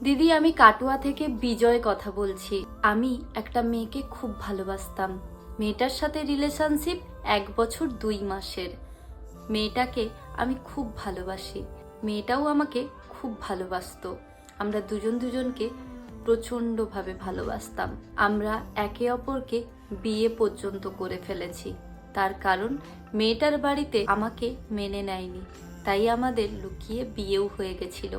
দিদি, আমি কাটুয়া থেকে বিজয় কথা বলছি। আমি একটা মেয়েকে খুব ভালোবাসতাম। মেয়েটার সাথে রিলেশনশিপ 1 বছর 2 মাসের। মেয়েটাকে আমি খুব ভালোবাসি, মেয়েটাও আমাকে খুব ভালোবাসতো। আমরা দুজন দুজনকে প্রচণ্ডভাবে ভালোবাসতাম। আমরা একে অপরকে বিয়ে পর্যন্ত করে ফেলেছি। তার কারণ মেয়েটার বাড়িতে আমাকে মেনে নেয়নি, তাই আমাদের লুকিয়ে বিয়েও হয়ে গেছিল।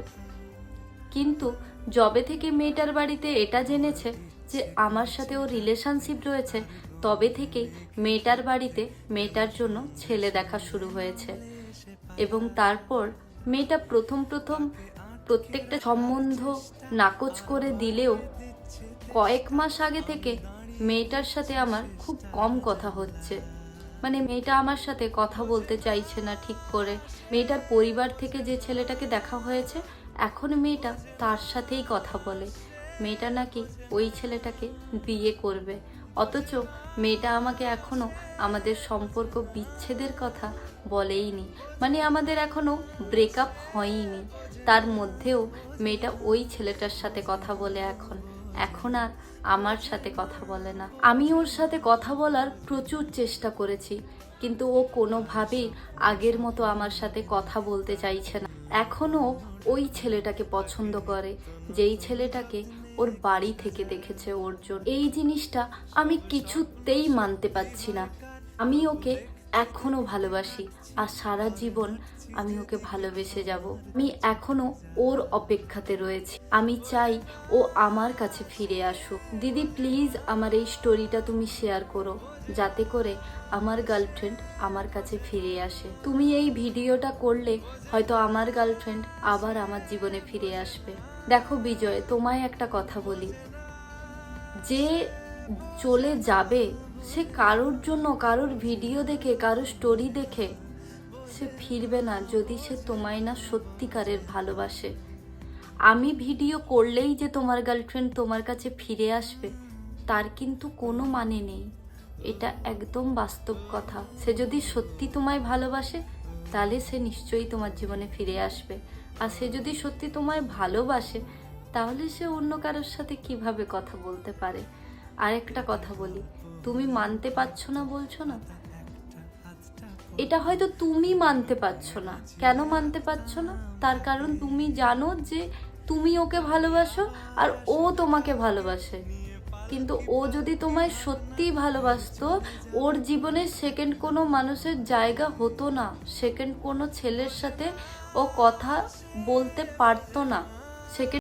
কিন্তু যবে থেকে মেয়েটার বাড়িতে এটা জেনেছে যে আমার সাথে ওর রিলেশনশিপ রয়েছে, তবে থেকেই মেয়েটার বাড়িতে মেয়েটার জন্য ছেলে দেখা শুরু হয়েছে। এবং তারপর মেয়েটা প্রথম প্রথম প্রত্যেকটা সম্বন্ধ নাকচ করে দিলেও কয়েক মাস আগে থেকে মেয়েটার সাথে আমার খুব কম কথা হচ্ছে। মানে মেয়েটা আমার সাথে কথা বলতে চাইছে না ঠিক করে। মেয়েটার পরিবার থেকে যে ছেলেটাকে দেখা হয়েছে, এখন মেয়েটা তার সাথেই কথা বলে। মেয়েটা নাকি ওই ছেলেটাকে বিয়ে করবে, অথচ মেয়েটা আমাকে এখনো আমাদের সম্পর্ক বিচ্ছেদের কথা বলেইনি। মানে আমাদের এখনো ব্রেকআপ হয়নি, তার মধ্যেও মেয়েটা ওই ছেলেটার সাথে কথা বলে। এখন আর আমার সাথে কথা বলে না। আমি ওর সাথে কথা বলার প্রচুর চেষ্টা করেছি, কিন্তু ও কোনোভাবেই আগের মতো আমার সাথে কথা বলতে চাইছে না। এখনো ওই ছেলেটাকে পছন্দ করে, যেই ছেলেটাকে ওর বাড়ি থেকে দেখেছে ওর জন্য। এই জিনিসটা আমি কিছুতেই মানতে পারছি না। আমি ওকে এখনো ভালোবাসি, আর সারা জীবন আমি ওকে ভালোবেসে যাব। আমি এখনো ওর অপেক্ষাতে রয়েছি। আমি চাই ও আমার কাছে ফিরে আসুক। দিদি প্লিজ আমার এই স্টোরিটা তুমি শেয়ার করো, যাতে করে আমার গার্লফ্রেন্ড আমার কাছে ফিরে আসে। তুমি এই ভিডিওটা করলে হয়তো আমার গার্লফ্রেন্ড আবার আমার জীবনে ফিরে আসবে। দেখো বিজয়, তোমায় একটা কথা বলি, যে চলে যাবে সে কারোর জন্য, কারোর ভিডিও দেখে, কারোর স্টোরি দেখে সে ফিরবে না, যদি সে তোমায় না সত্যিকারের ভালোবাসে। আমি ভিডিও করলেই যে তোমার গার্লফ্রেন্ড তোমার কাছে ফিরে আসবে, তার কিন্তু কোনো মানে নেই। এটা একদম বাস্তব কথা। সে যদি সত্যি তোমায় ভালোবাসে, তাহলে সে নিশ্চয়ই তোমার জীবনে ফিরে আসবে। আর সে যদি সত্যি তোমায় ভালোবাসে, তাহলে সে অন্য কারোর সাথে কিভাবে কথা বলতে পারে? আর একটা কথা বলি, তুমি মানতে পারছো না বলছো না, এটা হয়তো তুমি মানতে পারছো না। কেন মানতে পারছো না? তার কারণ তুমি জানো যে তুমি ওকে ভালোবাসো আর ও তোমাকে ভালোবাসে। কিন্তু ও যদি তোমায় সত্যিই ভালোবাসতো, ওর জীবনে সেকেন্ড কোনো মানুষের জায়গা হতো না, সেকেন্ড কোনো ছেলের সাথে ও কথা বলতে পারতো না। সেকেন্ড